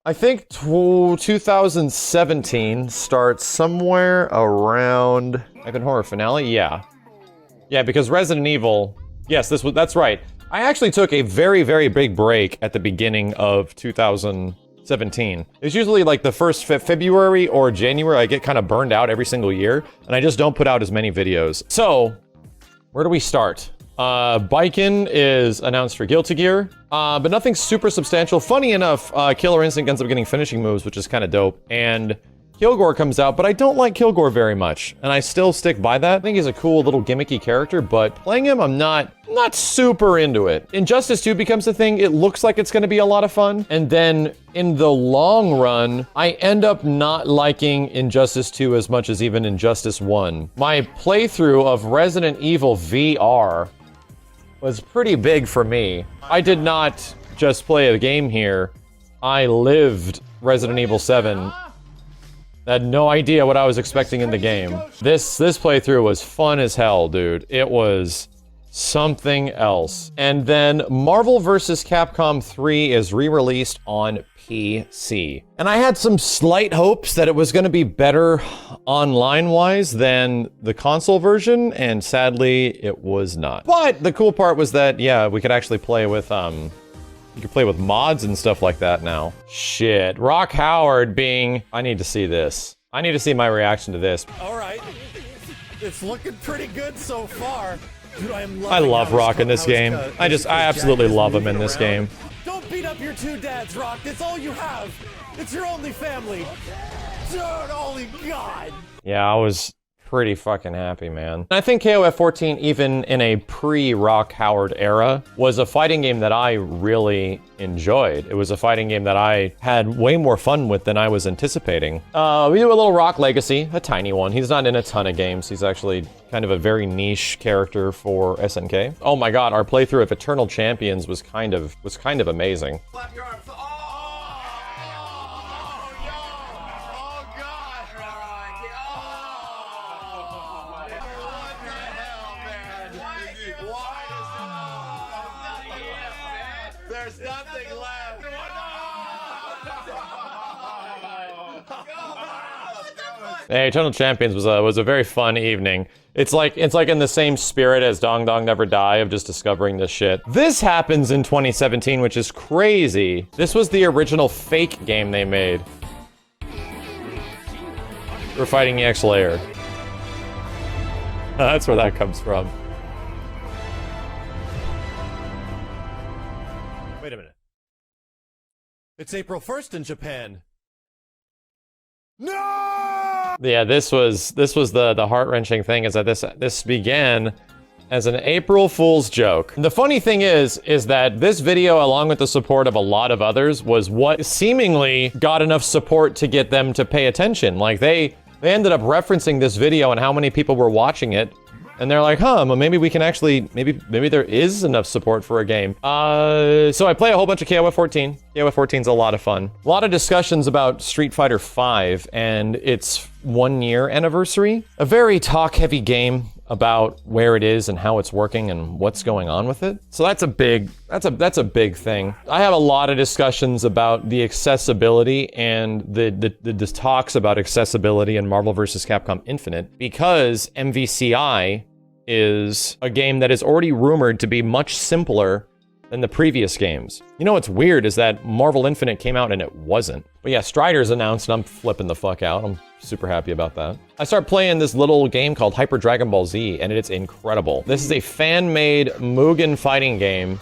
I think 2017 starts somewhere around Icon Horror finale. Yeah, because Resident Evil. Yes, that's right. I actually took a very, very big break at the beginning of 2017. It's usually like the first February or January. I get kind of burned out every single year, and I just don't put out as many videos. So, where do we start? Baiken is announced for Guilty Gear, but nothing super substantial. Funny enough, Killer Instinct ends up getting finishing moves, which is kind of dope, and Kilgore comes out, but I don't like Kilgore very much, and I still stick by that. I think he's a cool little gimmicky character, but playing him, I'm not super into it. Injustice 2 becomes a thing. It looks like it's going to be a lot of fun, and then in the long run, I end up not liking Injustice 2 as much as even Injustice 1. My playthrough of Resident Evil VR was pretty big for me. I did not just play a game here. I lived Resident Evil 7. I had no idea what I was expecting in the game. This playthrough was fun as hell, dude. It was something else. And then Marvel vs. Capcom 3 is re-released on PC. And I had some slight hopes that it was going to be better online-wise than the console version, and sadly, it was not. But the cool part was that, yeah, we could actually play with, you could play with mods and stuff like that now. Shit. Rock Howard being... I need to see this. I need to see my reaction to this. Alright. It's looking pretty good so far. Dude, I love Rock in this game. I absolutely love him in this game. Don't beat up your two dads, Rock. It's all you have. It's your only family. Dude, holy God. Yeah, I was pretty fucking happy, man. I think KOF 14, even in a pre-Rock Howard era, was a fighting game that I really enjoyed. It was a fighting game that I had way more fun with than I was anticipating. We do a little Rock Legacy, a tiny one. He's not in a ton of games. He's actually kind of a very niche character for SNK. Oh my God, our playthrough of Eternal Champions was kind of amazing. Clap your arms. There's nothing left. Hey, Eternal Champions was a very fun evening. It's like in the same spirit as Dong Dong Never Die of just discovering this shit. This happens in 2017, which is crazy. This was the original fake game they made. We're fighting EX Layer. That's where that comes from. Wait a minute. It's April 1st in Japan. No! Yeah, this was the heart-wrenching thing, is that this began as an April Fool's joke. The funny thing is that this video, along with the support of a lot of others, was what seemingly got enough support to get them to pay attention. Like, they ended up referencing this video and how many people were watching it. And they're like, huh, well, maybe we can actually, maybe there is enough support for a game. So I play a whole bunch of KOF 14. KOF 14's a lot of fun. A lot of discussions about Street Fighter V and its 1-year anniversary. A very talk-heavy game about where it is and how it's working and what's going on with it. So that's a big thing. I have a lot of discussions about the accessibility and the talks about accessibility in Marvel vs. Capcom Infinite, because MVCI is a game that is already rumored to be much simpler than the previous games. You know what's weird is that Marvel Infinite came out and it wasn't. But yeah, Strider's announced and I'm flipping the fuck out. I'm super happy about that. I started playing this little game called Hyper Dragon Ball Z, and it's incredible. This is a fan-made Mugen fighting game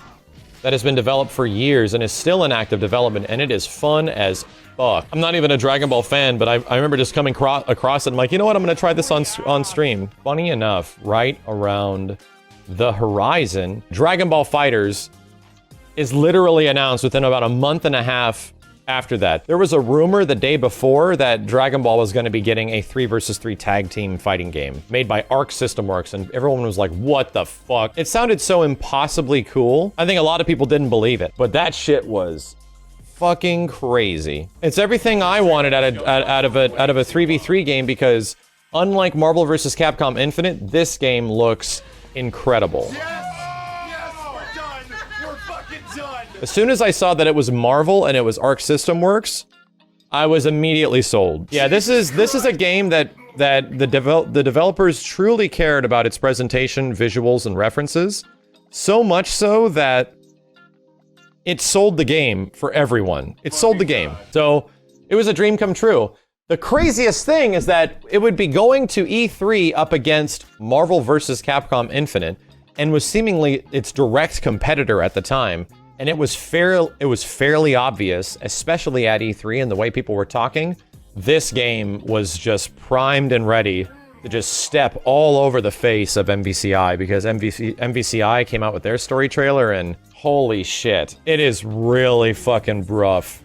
that has been developed for years and is still in active development, and it is fun as fuck. I'm not even a Dragon Ball fan, but I remember just coming across it and I'm like, you know what, I'm gonna try this on stream. Funny enough, right around the horizon, Dragon Ball FighterZ is literally announced within about a month and a half after that. There was a rumor the day before that Dragon Ball was going to be getting a 3 vs 3 tag team fighting game made by Arc System Works, and everyone was like, what the fuck? It sounded so impossibly cool. I think a lot of people didn't believe it, but that shit was fucking crazy. It's everything I wanted out of a 3v3 game, because unlike Marvel vs. Capcom Infinite, this game looks incredible. As soon as I saw that it was Marvel and it was Arc System Works, I was immediately sold. Yeah, this is a game that the developers truly cared about its presentation, visuals, and references. So much so that it sold the game for everyone. It sold the game. So it was a dream come true. The craziest thing is that it would be going to E3 up against Marvel vs. Capcom Infinite, and was seemingly its direct competitor at the time. And it was fairly obvious, especially at E3 and the way people were talking, this game was just primed and ready to just step all over the face of MVCI, because MVCI came out with their story trailer and holy shit, it is really fucking rough.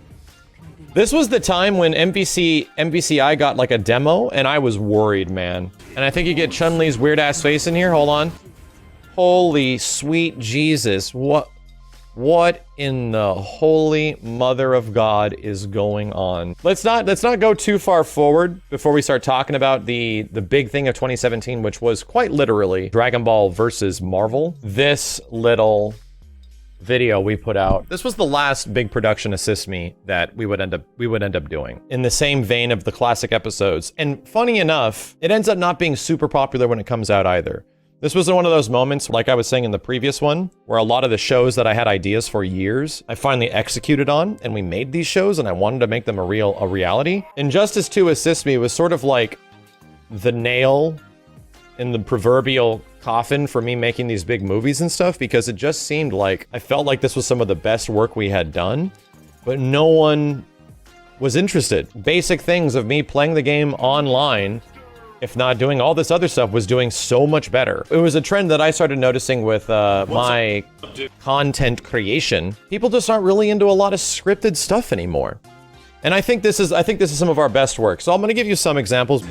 This was the time when MVCI got like a demo and I was worried, man. And I think you get Chun-Li's weird ass face in here, hold on. Holy sweet Jesus, what in the holy mother of God is going on? Let's not go too far forward before we start talking about the big thing of 2017, which was quite literally Dragon Ball versus Marvel. This little video we put out. This was the last big production Assist Me that we would end up doing. In the same vein of the classic episodes. And funny enough, it ends up not being super popular when it comes out either. This was one of those moments, like I was saying in the previous one, where a lot of the shows that I had ideas for years, I finally executed on, and we made these shows, and I wanted to make them a reality. Injustice 2 Assist Me was sort of like the nail in the proverbial coffin for me making these big movies and stuff, because it just seemed like, I felt like this was some of the best work we had done, but no one was interested. Basic things of me playing the game online, if not doing all this other stuff, was doing so much better. It was a trend that I started noticing with my content creation. People just aren't really into a lot of scripted stuff anymore. And I think this is some of our best work. So I'm gonna give you some examples.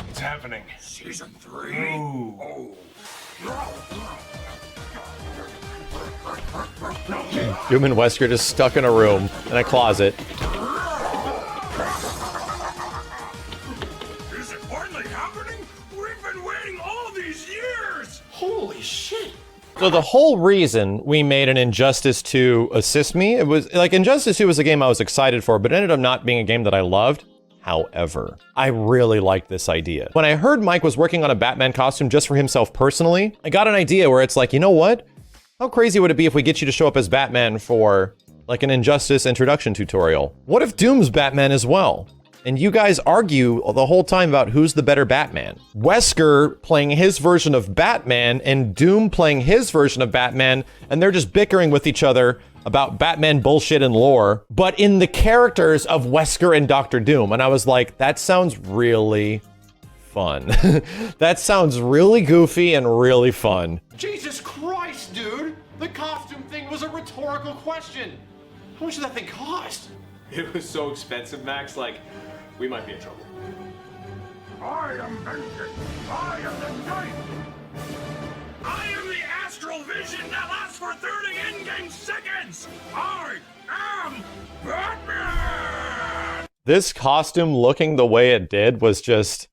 What's happening? Season 3? Oh. Doom and Wesker just stuck in a room, in a closet. Is it finally happening? We've been waiting all these years! Holy shit! So the whole reason we made an Injustice 2 Assist Me, it was like Injustice 2 was a game I was excited for, but it ended up not being a game that I loved. However, I really liked this idea. When I heard Mike was working on a Batman costume just for himself personally, I got an idea where it's like, you know what? How crazy would it be if we get you to show up as Batman for like an Injustice introduction tutorial? What if Doom's Batman as well? And you guys argue the whole time about who's the better Batman. Wesker playing his version of Batman and Doom playing his version of Batman, and they're just bickering with each other about Batman bullshit and lore, but in the characters of Wesker and Dr. Doom. And I was like, that sounds really fun. That sounds really goofy and really fun. Jesus Christ, dude! The costume thing was a rhetorical question. How much did that thing cost? It was so expensive, Max, like, we might be in trouble. I am vengeance! I am the night! I am the astral vision that lasts for 30 in-game seconds! I am Batman! This costume looking the way it did was just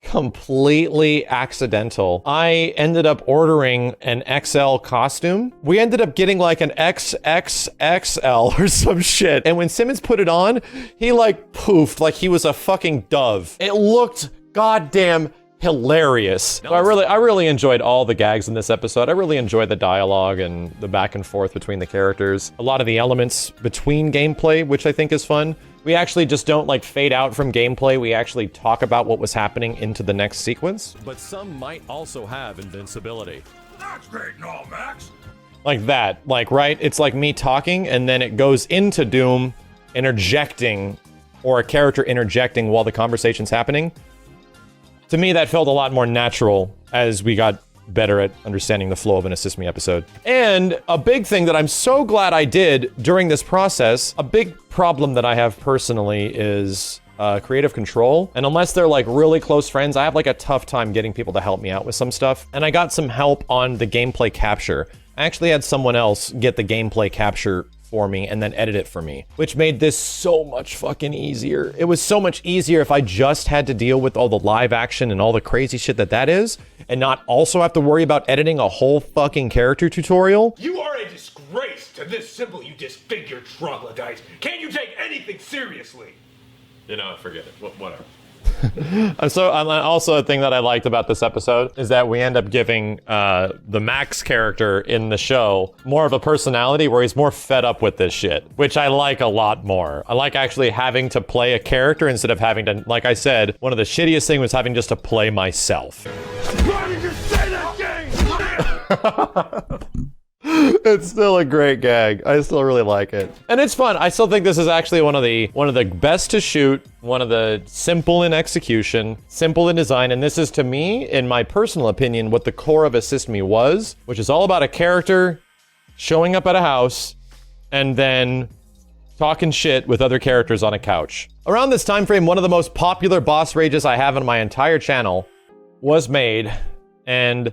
completely accidental. I ended up ordering an XL costume. We ended up getting like an XXXL or some shit. And when Simmons put it on, he like poofed like he was a fucking dove. It looked goddamn hilarious. So I really enjoyed all the gags in this episode. I really enjoyed the dialogue and the back and forth between the characters. A lot of the elements between gameplay, which I think is fun. We actually just don't like fade out from gameplay. We actually talk about what was happening into the next sequence. But some might also have invincibility. That's great and all, Max. Like that, like, right? It's like me talking and then it goes into Doom interjecting, or a character interjecting while the conversation's happening. To me, that felt a lot more natural as we got better at understanding the flow of an Assist Me episode. And a big thing that I'm so glad I did during this process, a big problem that I have personally is creative control. And unless they're like really close friends, I have like a tough time getting people to help me out with some stuff. And I got some help on the gameplay capture. I actually had someone else get the gameplay capture for me and then edit it for me, which made this so much fucking easier. It was so much easier if I just had to deal with all the live action and all the crazy shit that is, and not also have to worry about editing a whole fucking character tutorial. You are a disgrace to this simple, you disfigured troglodyte. Can't you take anything seriously? You know, forget it. Whatever. Also a thing that I liked about this episode is that we end up giving the Max character in the show more of a personality where he's more fed up with this shit, which I like a lot more. I like actually having to play a character instead of having to, like I said, one of the shittiest things was having just to play myself. Why did you say that game? It's still a great gag. I still really like it. And it's fun. I still think this is actually one of the best to shoot, one of the simple in execution, simple in design, and this is, to me, in my personal opinion, what the core of Assist Me was, which is all about a character showing up at a house and then talking shit with other characters on a couch. Around this time frame, one of the most popular boss rages I have on my entire channel was made, and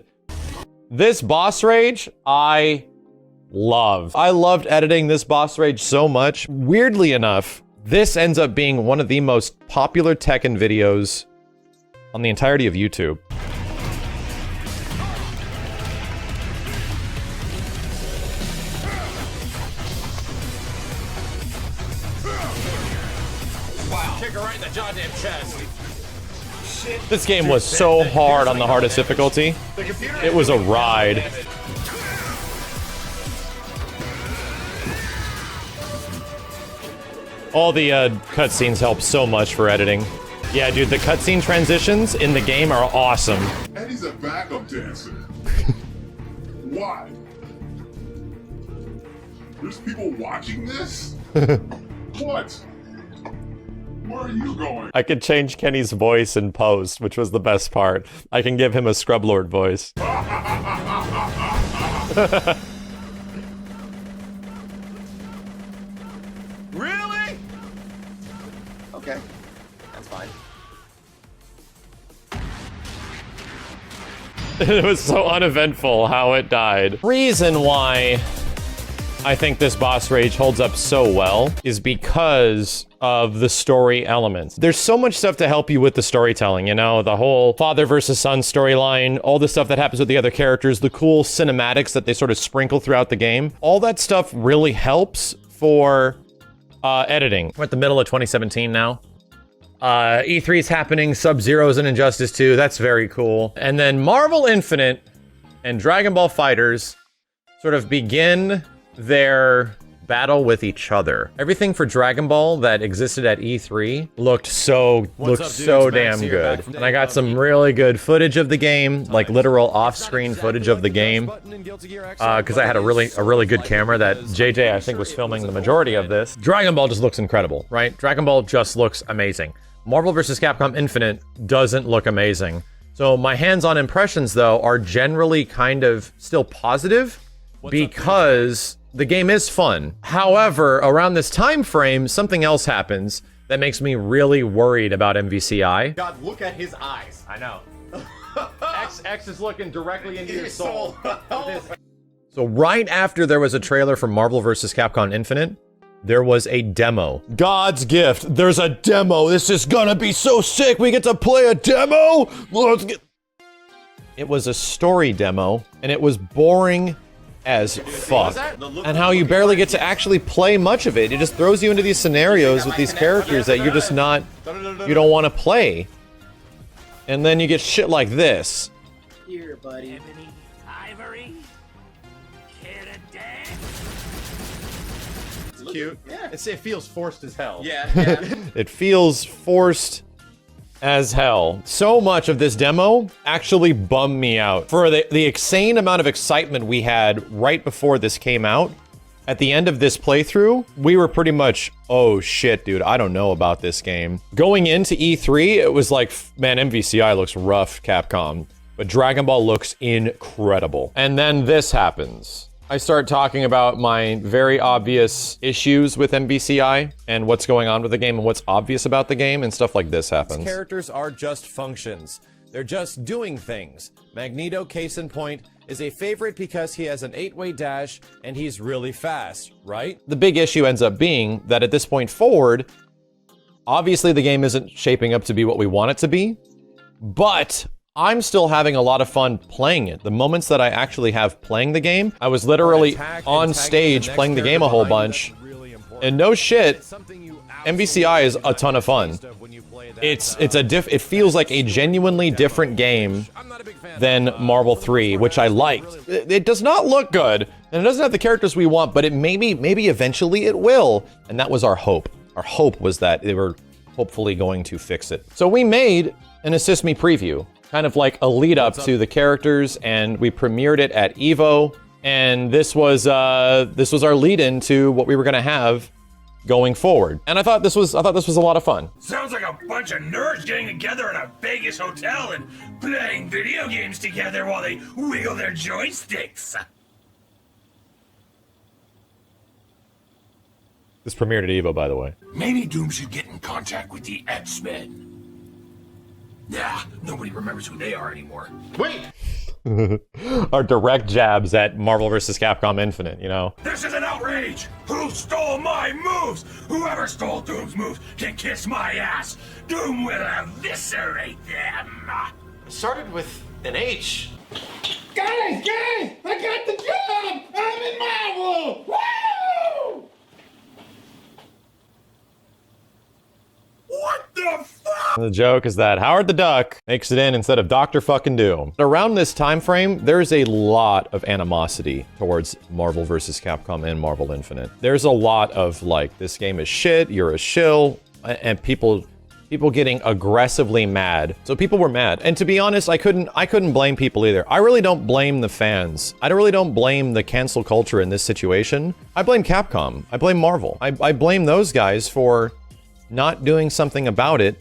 this boss rage, I love. I loved editing this boss rage so much. Weirdly enough, this ends up being one of the most popular Tekken videos on the entirety of YouTube. Wow. Kick her right in the goddamn chest. This game was so hard on the hardest difficulty. It was a ride. All the cutscenes help so much for editing. Yeah, dude, the cutscene transitions in the game are awesome. And he's a backup dancer. Why? There's people watching this? What? Where are you going? I could change Kenny's voice in post, which was the best part. I can give him a Scrublord voice. Really? Okay. That's fine. It was so uneventful how it died. Reason why I think this boss rage holds up so well is because of the story elements. There's so much stuff to help you with the storytelling, you know, the whole father versus son storyline, all the stuff that happens with the other characters, the cool cinematics that they sort of sprinkle throughout the game. All that stuff really helps for editing. We're at the middle of 2017 now. E3 is happening, Sub-Zero's in Injustice 2, that's very cool. And then Marvel Infinite and Dragon Ball FighterZ sort of begin their battle with each other. Everything for Dragon Ball that existed at E3 looked so damn good. And I got some really good footage of the game, like literal off-screen footage of the game, because I had a really good camera that JJ I think was filming the majority of this. Dragon Ball just looks incredible, right? Dragon Ball just looks amazing. Marvel vs. Capcom Infinite doesn't look amazing. So my hands-on impressions though are generally kind of still positive because the game is fun. However, around this time frame, something else happens that makes me really worried about MVCI. God, look at his eyes. I know. X is looking directly into your soul. So right after there was a trailer for Marvel vs. Capcom Infinite, there was a demo. God's gift. There's a demo. This is gonna be so sick. We get to play a demo. Let's get. It was a story demo, and it was boring as fuck. And how you barely get to actually play much of it. It just throws you into these scenarios with these characters that you're just not, you don't want to play. And then you get shit like this. Here, buddy. Ebony, ivory, care to dance? It's cute. Yeah. It feels forced as hell. Yeah, yeah. It feels forced as hell. So much of this demo actually bummed me out. For the insane amount of excitement we had right before this came out, at the end of this playthrough, we were pretty much, oh shit, dude, I don't know about this game. Going into E3, it was like, man, MVCI looks rough, Capcom, but Dragon Ball looks incredible. And then this happens. I start talking about my very obvious issues with MVCI and what's going on with the game and what's obvious about the game, and stuff like this happens. Characters are just functions. They're just doing things. Magneto, case in point, is a favorite because he has an 8-way dash and he's really fast, right? The big issue ends up being that at this point forward, obviously the game isn't shaping up to be what we want it to be, but I'm still having a lot of fun playing it. The moments that I actually have playing the game, I was literally on stage playing the game a whole bunch, and no shit, MVCI is a ton of fun. It feels like a genuinely different game than Marvel 3, which I liked. It does not look good, and it doesn't have the characters we want, but it maybe eventually it will, and that was our hope. Our hope was that they were hopefully going to fix it. So we made an Assist Me preview, kind of like a lead up to the characters, and we premiered it at EVO, and this was our lead in to what we were gonna have going forward. And I thought this was a lot of fun. Sounds like a bunch of nerds getting together in a Vegas hotel and playing video games together while they wiggle their joysticks. This premiered at EVO, by the way. Maybe Doom should get in contact with the X-Men. Nah, nobody remembers who they are anymore. Wait! Our direct jabs at Marvel vs. Capcom Infinite, you know? This is an outrage! Who stole my moves? Whoever stole Doom's moves can kiss my ass! Doom will eviscerate them! It started with an H. Guys! I got the job! I'm in Marvel! Woo! What the fuck? The joke is that Howard the Duck makes it in instead of Dr. fucking Doom. Around this time frame, there's a lot of animosity towards Marvel vs. Capcom and Marvel Infinite. There's a lot of like, this game is shit, you're a shill, and people getting aggressively mad. So people were mad. And to be honest, I couldn't blame people either. I really don't blame the fans. I really don't blame the cancel culture in this situation. I blame Capcom. I blame Marvel. I blame those guys for not doing something about it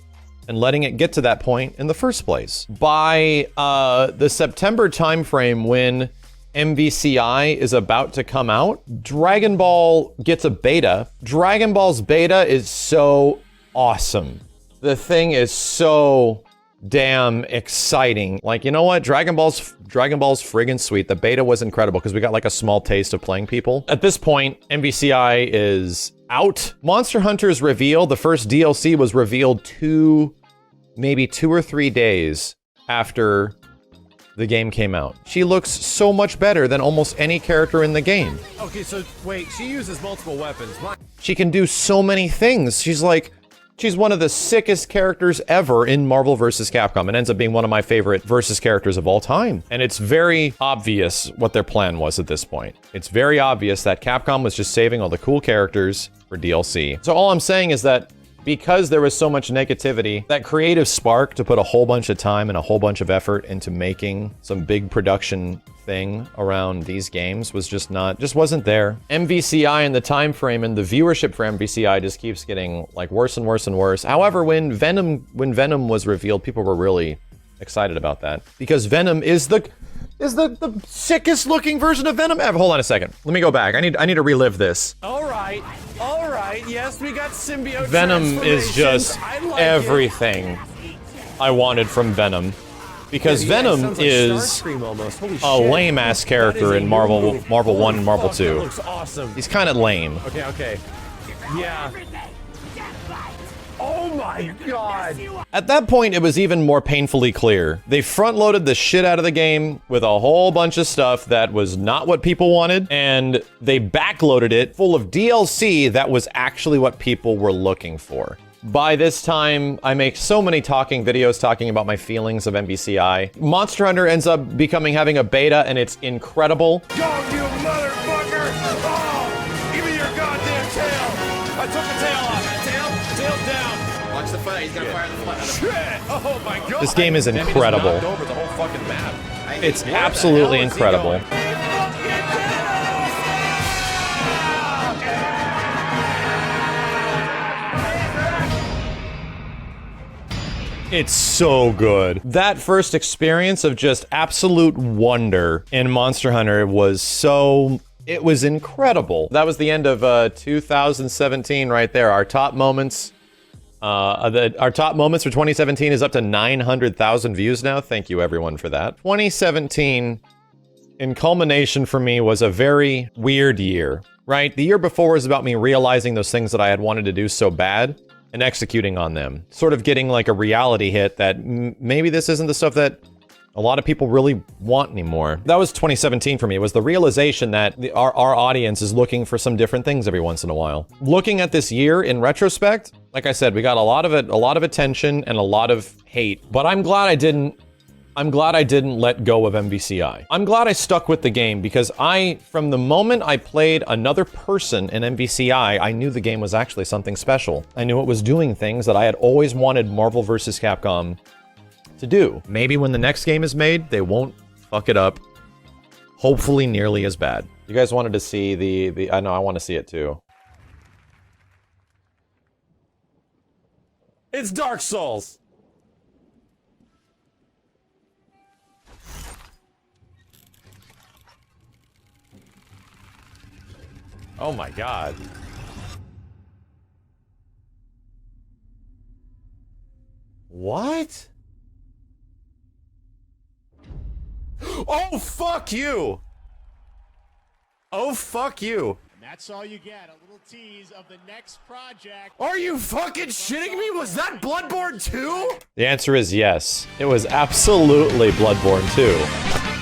and letting it get to that point in the first place. By the September timeframe when MVCI is about to come out, Dragon Ball gets a beta. Dragon Ball's beta is so awesome. The thing is so damn exciting. Like, you know what? Dragon Ball's friggin' sweet. The beta was incredible because we got like a small taste of playing people. At this point, MVCI is out. Monster Hunter's reveal, the first DLC was revealed maybe 2 or 3 days after the game came out. She looks so much better than almost any character in the game. Okay, so wait, she uses multiple weapons. She can do so many things. She's one of the sickest characters ever in Marvel vs. Capcom. It ends up being one of my favorite versus characters of all time. And it's very obvious what their plan was at this point. It's very obvious that Capcom was just saving all the cool characters for DLC. So all I'm saying is that because there was so much negativity, that creative spark to put a whole bunch of time and a whole bunch of effort into making some big production thing around these games just wasn't there. MVCI and the time frame and the viewership for MVCI just keeps getting like worse and worse and worse. However, when Venom was revealed, people were really excited about that because Venom is the sickest looking version of Venom ever. Hold on a second. Let me go back. I need to relive this. All right. Yes, we got symbiote. Venom is just like everything I wanted from Venom. Because Venom is a lame-ass character in Marvel 1 and Marvel 2. That looks awesome. He's kind of lame. Okay. Yeah. Oh my god. At that point, it was even more painfully clear. They front-loaded the shit out of the game with a whole bunch of stuff that was not what people wanted, and they backloaded it full of DLC that was actually what people were looking for. By this time, I make so many talking videos talking about my feelings of MVCI. Monster Hunter ends up having a beta, and it's incredible. Go, you motherfucker! Oh, give me your goddamn tail! I took the tail off. Tail down. Watch the fire. He's gonna fire the fire. Shit! Oh my god. This game is incredible. Knocked over the whole fucking map. It's absolutely incredible. It's so good. That first experience of just absolute wonder in Monster Hunter it was incredible. That was the end of 2017 right there. Our top moments. Our top moments for 2017 is up to 900,000 views now. Thank you everyone for that. 2017 And Culmination for me was a very weird year, right? The year before was about me realizing those things that I had wanted to do so bad and executing on them. Sort of getting like a reality hit that maybe this isn't the stuff that a lot of people really want anymore. That was 2017 for me. It was the realization that our audience is looking for some different things every once in a while. Looking at this year in retrospect, like I said, we got a lot of attention and a lot of hate, but I'm glad I didn't let go of MVCI. I'm glad I stuck with the game because from the moment I played another person in MVCI, I knew the game was actually something special. I knew it was doing things that I had always wanted Marvel vs. Capcom to do. Maybe when the next game is made, they won't fuck it up. Hopefully nearly as bad. You guys wanted to see I know I want to see it too. It's Dark Souls. Oh my god. What? Oh, fuck you! Oh, fuck you. And that's all you get, a little tease of the next project. Are you fucking shitting me? Was that Bloodborne 2? The answer is yes. It was absolutely Bloodborne 2.